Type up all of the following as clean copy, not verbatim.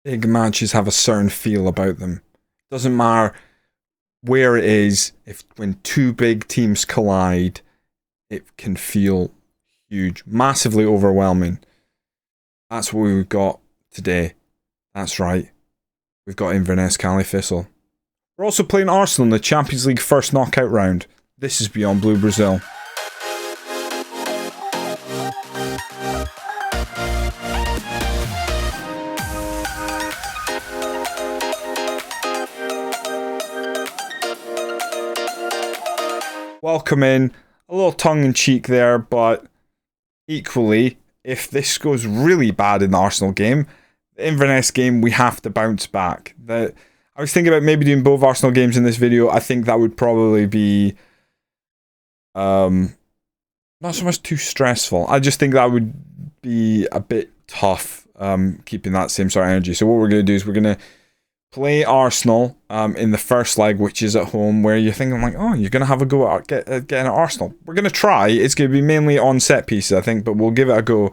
Big matches have a certain feel about them. Doesn't matter where it is, if when two big teams collide, it can feel huge, massively overwhelming. That's what we've got today. That's right. We've got Inverness Cali Thistle. We're also playing Arsenal in the Champions League first knockout round. This is Beyond Blue Brazil. Welcome in. A little tongue-in-cheek there, but equally, if this goes really bad in the Arsenal game, the Inverness game, we have to bounce back. I was thinking about maybe doing both Arsenal games in this video. I think that would probably be not so much too stressful. I just think that would be a bit tough, keeping that same sort of energy. So what we're going to do is we're going to play Arsenal in the first leg, which is at home, where you're thinking like, oh, you're going to have a go at getting at Arsenal. We're going to try. It's going to be mainly on set pieces, I think, but we'll give it a go.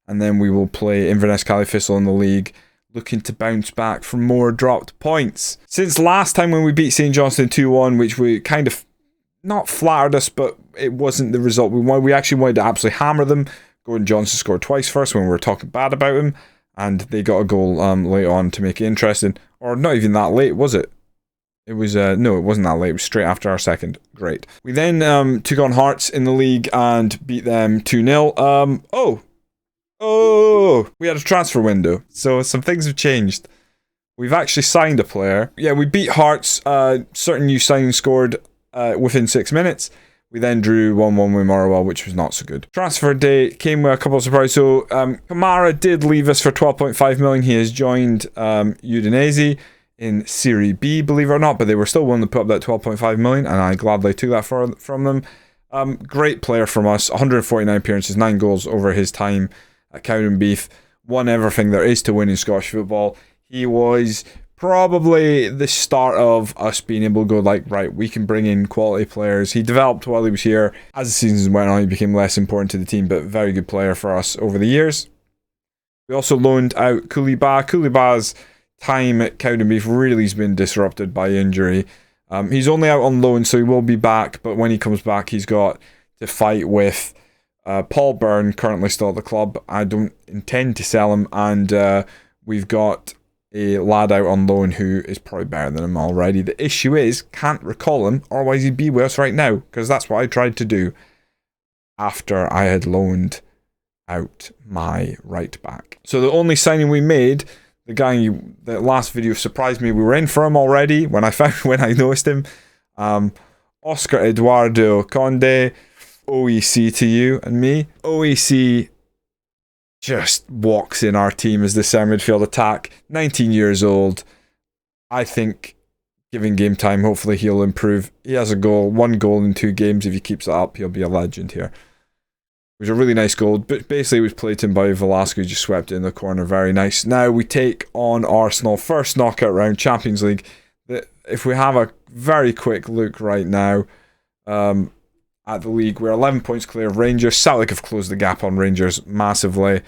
And then we will play Inverness Cali Thistle in the league, looking to bounce back from more dropped points. Since last time when we beat St Johnstone 2-1, which we kind of not flattered us, but it wasn't the result we wanted. We actually wanted to absolutely hammer them. Gordon Johnson scored twice first when we were talking bad about him, and they got a goal late on to make it interesting. Or not even that late, was it? It was, no, it wasn't that late. It was straight after our second. Great. We then took on Hearts in the league and beat them 2-0. We had a transfer window. So some things have changed. We've actually signed a player. Yeah, we beat Hearts. Certain new signings scored within 6 minutes. We then drew 1-1 with Morowell, which was not so good. Transfer day came with a couple of surprises. So Kamara did leave us for 12.5 million. He has joined Udinese in Serie B, believe it or not, but they were still willing to put up that 12.5 million, and I gladly took that from them. Great player from us. 149 appearances, 9 goals over his time at Cowdenbeath. Won everything there is to win in Scottish football. He was probably the start of us being able to go like, right, we can bring in quality players. He developed while he was here. As the seasons went on, he became less important to the team, but very good player for us over the years. We also loaned out Koulibaly. Koulibaly's time at Cowdenbeath really has been disrupted by injury. He's only out on loan, so he will be back, but when he comes back, he's got to fight with Paul Byrne, currently still at the club. I don't intend to sell him, and we've got a lad out on loan who is probably better than him already. The issue is, can't recall him, otherwise he'd be with us right now, because that's what I tried to do after I had loaned out my right back. So the only signing we made, the guy that last video surprised me, we were in for him already when I noticed him. Oscar Eduardo Conde, OEC to you and me. OEC just walks in our team as the center midfield attack. 19 years old. I think, given game time, hopefully he'll improve. He has a goal, 1 goal in 2 games. If he keeps it up, he'll be a legend here. It was a really nice goal, but basically it was played in by Velasco, just swept it in the corner. Very nice. Now we take on Arsenal, first knockout round, Champions League. If we have a very quick look right now at the league, we're 11 points clear of Rangers. Celtic have closed the gap on Rangers massively.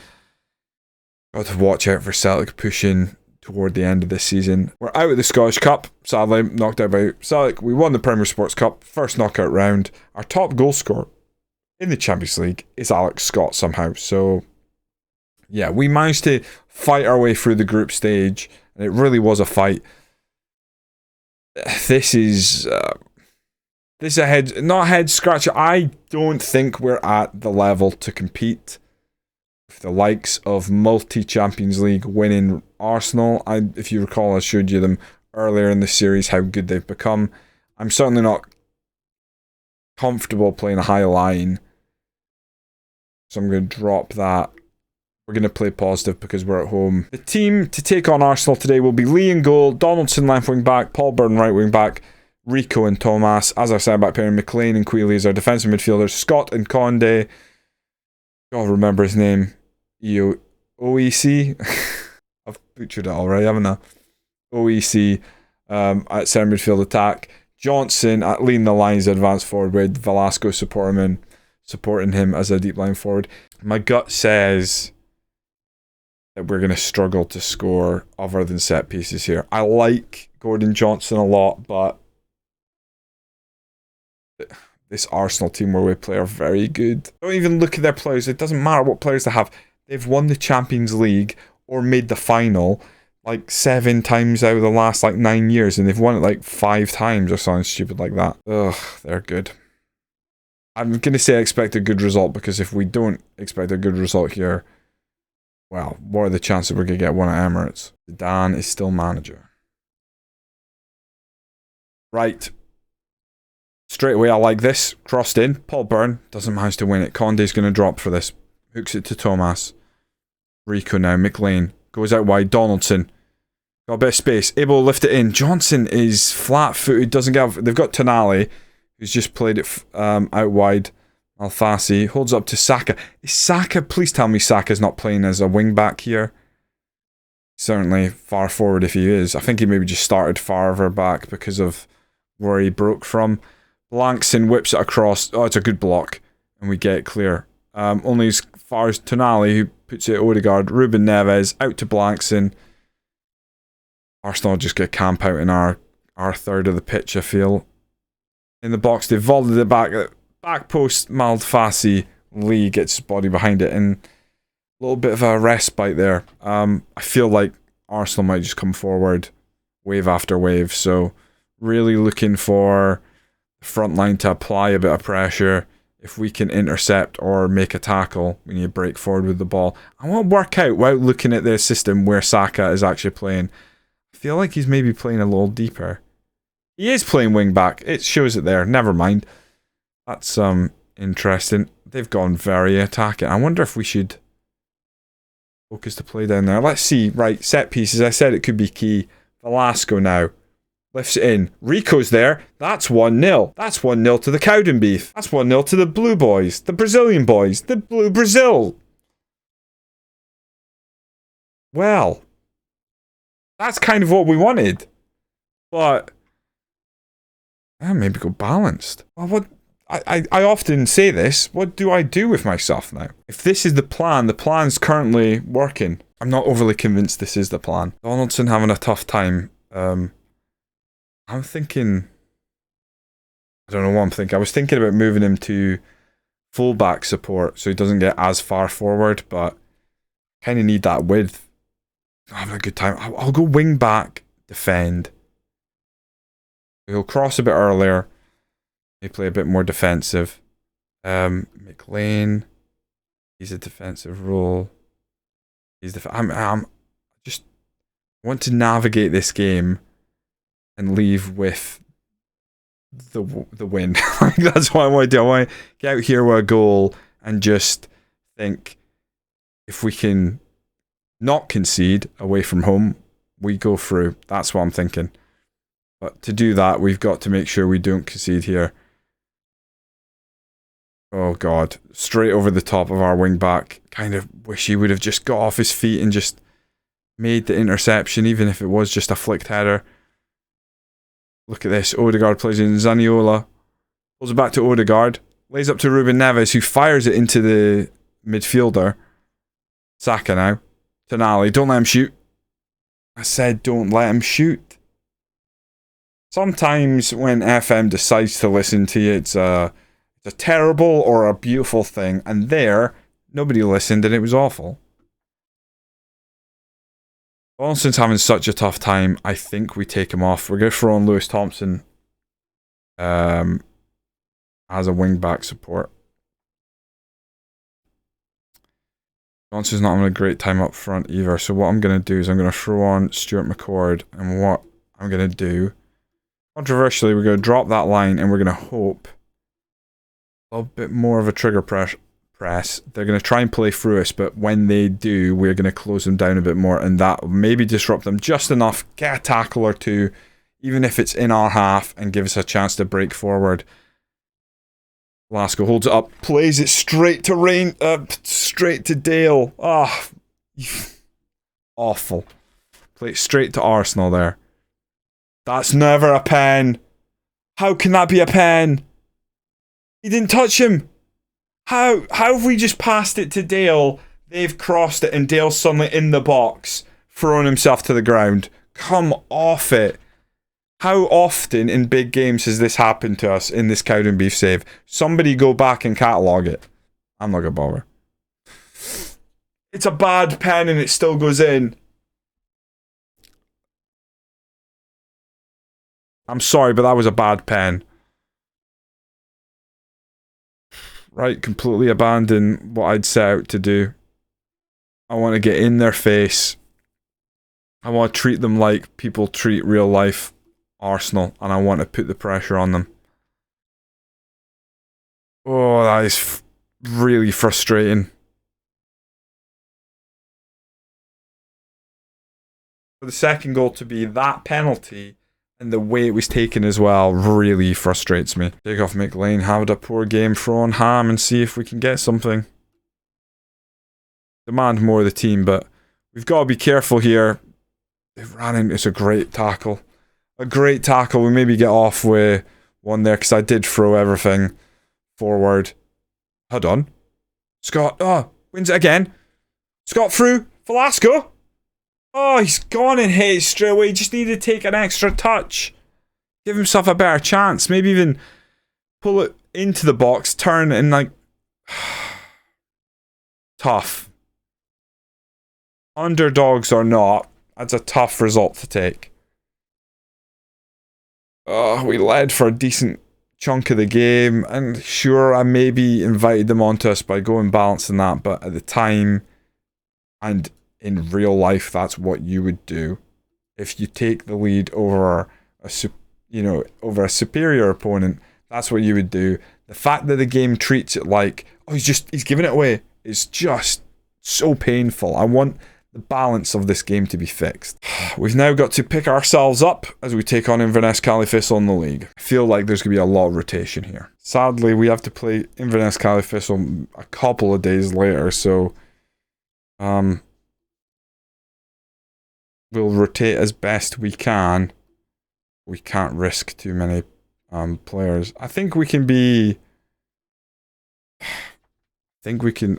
Got to watch out for Celtic pushing toward the end of this season. We're out of the Scottish Cup, sadly, knocked out by Celtic. We won the Premier Sports Cup, first knockout round. Our top goal scorer in the Champions League is Alex Scott somehow. So, yeah, we managed to fight our way through the group stage, and it really was a fight. This is not a head scratcher. I don't think we're at the level to compete with the likes of multi-Champions League winning Arsenal. If you recall, I showed you them earlier in the series, how good they've become. I'm certainly not comfortable playing a high line, so I'm going to drop that. We're going to play positive because we're at home. The team to take on Arsenal today will be Lee in goal, Donaldson left wing back, Paul Byrne right wing back, Rico and Thomas as our centre back pairing, McLean and Quealy as our defensive midfielders, Scott and Conde. God, remember his name. OEC. I've butchered it already, haven't I? OEC at centre midfield attack. Johnson at leading the lines advanced forward with Velasco supporting him as a deep line forward. My gut says that we're going to struggle to score other than set pieces here. I like Gordon Johnson a lot, but this Arsenal team where we play are very good. Don't even look at their players. It doesn't matter what players they have. They've won the Champions League or made the final like 7 times out of the last like 9 years, and they've won it like 5 times or something stupid like that. Ugh, they're good. I'm going to say I expect a good result, because if we don't expect a good result here, well, what are the chances we're going to get one at Emirates? Dan is still manager. Right. Straight away, I like this. Crossed in. Paul Byrne doesn't manage to win it. Conde's going to drop for this. Hooks it to Thomas. Rico now. McLean goes out wide. Donaldson. Got a bit of space. Able to lift it in. Johnson is flat-footed. Doesn't get... They've got Tonali, who's just played it out wide. Alfasi holds up to Saka. Is Saka... Please tell me Saka's not playing as a wing-back here. Certainly far forward if he is. I think he maybe just started farther back because of where he broke from. Blankson whips it across. Oh, it's a good block. And we get it clear. Only as far as Tonali, who puts it at Odegaard. Ruben Neves out to Blankson. Arsenal just get camp out in our third of the pitch, I feel. In the box, they've volleyed it back post. Maldfasi. Lee gets his body behind it, and a little bit of a respite there. I feel like Arsenal might just come forward wave after wave, so really looking for the front line to apply a bit of pressure. If we can intercept or make a tackle, we need to break forward with the ball. I want to work out, without looking at the system, where Saka is actually playing. I feel like he's maybe playing a little deeper. He is playing wing back. It shows it there. Never mind. That's interesting. They've gone very attacking. I wonder if we should focus the play down there. Let's see. Right, set pieces. I said it could be key. Velasco now. Lifts it in. Rico's there. That's 1-0. That's 1-0 to the Cowdenbeath. That's 1-0 to the Blue Boys. The Brazilian boys. The Blue Brazil. Well, that's kind of what we wanted. But maybe go balanced. Well, what I often say this. What do I do with myself now? If this is the plan's currently working. I'm not overly convinced this is the plan. Donaldson having a tough time. I'm thinking... I don't know what I'm thinking. I was thinking about moving him to fullback support so he doesn't get as far forward, but kind of need that width. I'm having a good time. I'll go wing back, defend. He'll cross a bit earlier. They play a bit more defensive. McLean, he's a defensive role. He's I'm just want to navigate this game and leave with the win. That's what I want to do. I want to get out here with a goal and just think, if we can not concede away from home, we go through. That's what I'm thinking. But to do that, we've got to make sure we don't concede here. Oh God, straight over the top of our wing back. Kind of wish he would have just got off his feet and just made the interception, even if it was just a flicked header. Look at this. Odegaard plays in. Zaniola pulls it back to Odegaard. Lays up to Ruben Neves, who fires it into the midfielder. Saka now. Tonali. Don't let him shoot. I said don't let him shoot. Sometimes when FM decides to listen to you, it's a terrible or a beautiful thing. And there, nobody listened and it was awful. Donaldson's having such a tough time. I think we take him off. We're going to throw on Lewis Thompson as a wing-back support. Johnson's not having a great time up front either. So what I'm going to do is I'm going to throw on Stuart McCord. And what I'm going to do, controversially, we're going to drop that line and we're going to hope a little bit more of a trigger press. They're going to try and play through us, but when they do, we're going to close them down a bit more, and that will maybe disrupt them just enough, get a tackle or two, even if it's in our half, and give us a chance to break forward. Velasco holds it up, plays it straight to straight to Dale. Ah, awful. Play it straight to Arsenal there. That's never a pen. How can that be a pen? He didn't touch him. How have we just passed it to Dale, They've crossed it and Dale's suddenly in the box, throwing himself to the ground. Come off it. How often in big games has this happened to us in this Cowdenbeath save? Somebody go back and catalogue it. I'm not going to bother. It's a bad pen and it still goes in. I'm sorry, but that was a bad pen. Right, completely abandon what I'd set out to do. I want to get in their face. I want to treat them like people treat real life Arsenal, and I want to put the pressure on them. Oh, that is really frustrating. For the second goal to be that penalty, and the way it was taken as well, really frustrates me. Take off McLean, have a poor game, throw on Ham and see if we can get something. Demand more of the team, but we've got to be careful here. They've ran in, it's a great tackle. A great tackle. We maybe get off with one there because I did throw everything forward. Hold on. Scott, wins it again. Scott through. Velasco. Oh, he's gone and hit it straight away. He just needed to take an extra touch. Give himself a better chance. Maybe even pull it into the box, turn and like... Tough. Underdogs or not, that's a tough result to take. We led for a decent chunk of the game, and sure, I maybe invited them onto us by going balancing that, but at the time, and in real life, that's what you would do if you take the lead over over a superior opponent. That's what you would do. The fact that the game treats it like, oh, he's giving it away, is just so painful. I want the balance of this game to be fixed. We've now got to pick ourselves up as we take on Inverness Thistle in the league. I feel like there's going to be a lot of rotation here. Sadly, we have to play Inverness Thistle a couple of days later, so we'll rotate as best we can. We can't risk too many players. I think we can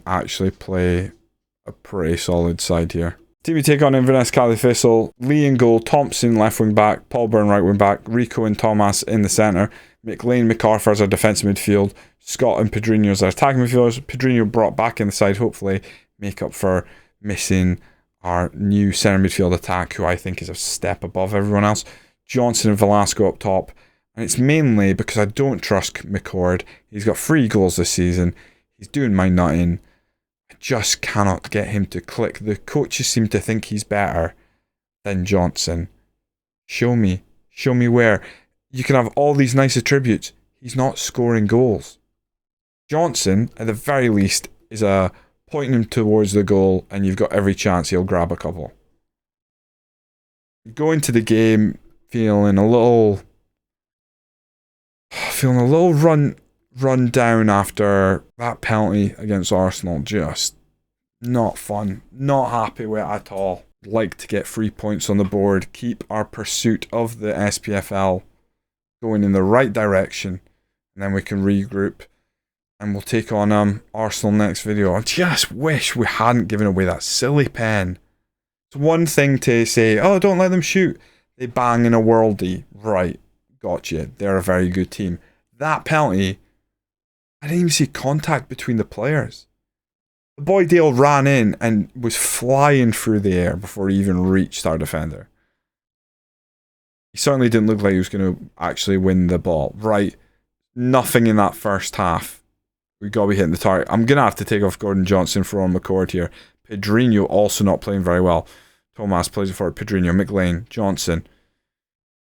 actually play a pretty solid side here. Team we take on Inverness Thistle. Lee in goal, Thompson left wing back, Paul Byrne right wing back, Rico and Thomas in the centre, McLean, MacArthur as our defensive midfield, Scott and Pedrinho as our attacking midfielders. Pedrinho brought back in the side, hopefully make up for missing our new centre midfield attack, who I think is a step above everyone else. Johnson and Velasco up top. And it's mainly because I don't trust McCord. He's got 3 goals this season. He's doing my nutting. I just cannot get him to click. The coaches seem to think he's better than Johnson. Show me where. You can have all these nice attributes. He's not scoring goals. Johnson, at the very least, is pointing him towards the goal, and you've got every chance he'll grab a couple. Go into the game feeling a little run down after that penalty against Arsenal. Just not fun. Not happy with it at all. Like to get 3 points on the board. Keep our pursuit of the SPFL going in the right direction. And then we can regroup. And we'll take on Arsenal next video. I just wish we hadn't given away that silly pen. It's one thing to say, oh, don't let them shoot. They bang in a worldie. Right. Gotcha. They're a very good team. That penalty, I didn't even see contact between the players. The boy Dale ran in and was flying through the air before he even reached our defender. He certainly didn't look like he was going to actually win the ball. Right. Nothing in that first half. We've got to be hitting the target. I'm going to have to take off Gordon Johnson for on McCord here. Pedrinho also not playing very well. Thomas plays it forward. Pedrinho, McLean, Johnson.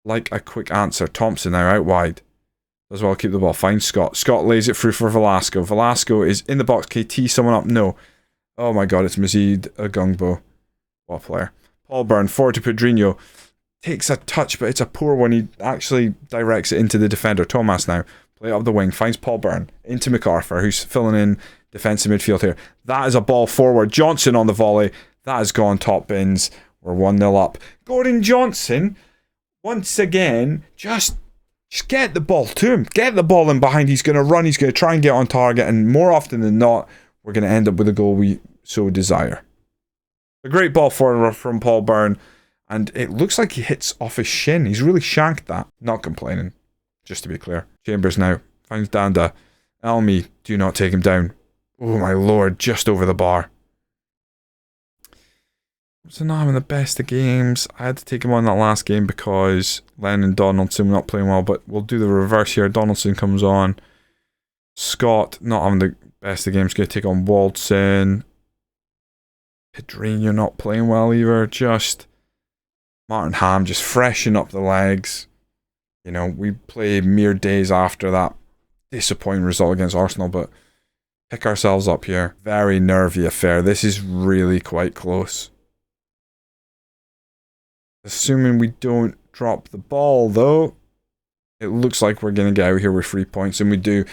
Like a quick answer. Thompson now out wide. Does well keep the ball. Finds Scott. Scott lays it through for Velasco. Velasco is in the box. KT someone up. No. Oh my god, it's Mazid Agungbo. What a player. Paul Byrne forward to Pedrinho. Takes a touch, but it's a poor one. He actually directs it into the defender. Thomas now. Play it up the wing. Finds Paul Byrne. Into MacArthur, who's filling in defensive midfield here. That is a ball forward. Johnson on the volley. That has gone top bins. We're 1-0 up. Gordon Johnson, once again, just get the ball to him. Get the ball in behind. He's going to run. He's going to try and get on target. And more often than not, we're going to end up with a goal we so desire. A great ball forward from Paul Byrne, and it looks like he hits off his shin. He's really shanked that. Not complaining, just to be clear. Chambers now finds Danda. Elmi, do not take him down. Oh my lord, just over the bar. So not having the best of games. I had to take him on that last game because Len and Donaldson were not playing well, but we'll do the reverse here. Donaldson comes on. Scott, not having the best of games, going to take on Waldson. Pedrinho not playing well either. Just Martin Ham just freshen up the legs. You know, we play mere days after that disappointing result against Arsenal, but pick ourselves up here. Very nervy affair. This is really quite close. Assuming we don't drop the ball, though, it looks like we're going to get out here with 3 points, and we do.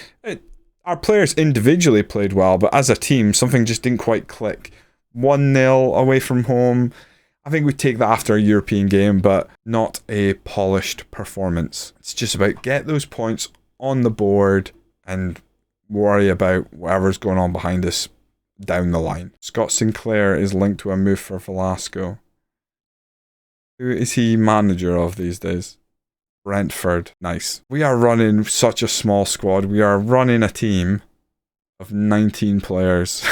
Our players individually played well, but as a team, something just didn't quite click. 1-0 away from home. I think we take that after a European game, but not a polished performance. It's just about get those points on the board and worry about whatever's going on behind us down the line. Scott Sinclair is linked to a move for Velasco. Who is he manager of these days? Brentford. Nice. We are running such a small squad. We are running a team of 19 players.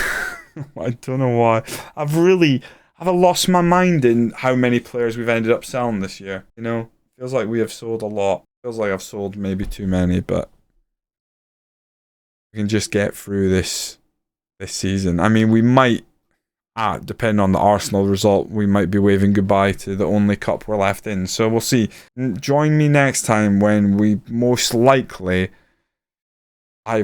I don't know why. I've lost my mind in how many players we've ended up selling this year. You know, feels like we have sold a lot. Feels like I've sold maybe too many, but we can just get through this season. I mean, we might, depending on the Arsenal result, we might be waving goodbye to the only cup we're left in. So we'll see. Join me next time when we most likely I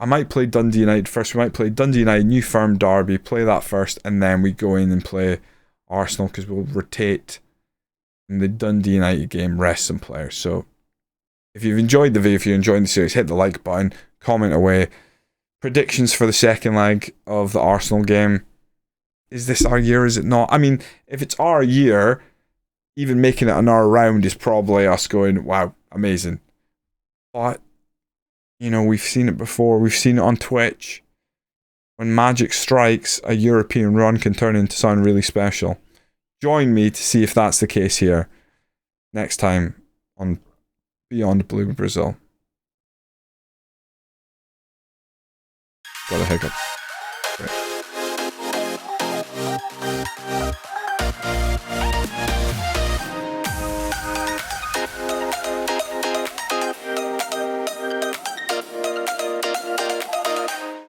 might play Dundee United first. We might play Dundee United, New Firm Derby, play that first, and then we go in and play Arsenal because we'll rotate in the Dundee United game, rest some players. So if you've enjoyed the video, if you're enjoying the series, hit the like button, comment away. Predictions for the second leg of the Arsenal game. Is this our year? Is it not? I mean, if it's our year, even making it another round is probably us going, wow, amazing. But you know, we've seen it before. We've seen it on Twitch. When magic strikes, a European run can turn into something really special. Join me to see if that's the case here next time on Beyond Blue Brazil. Got a hiccup.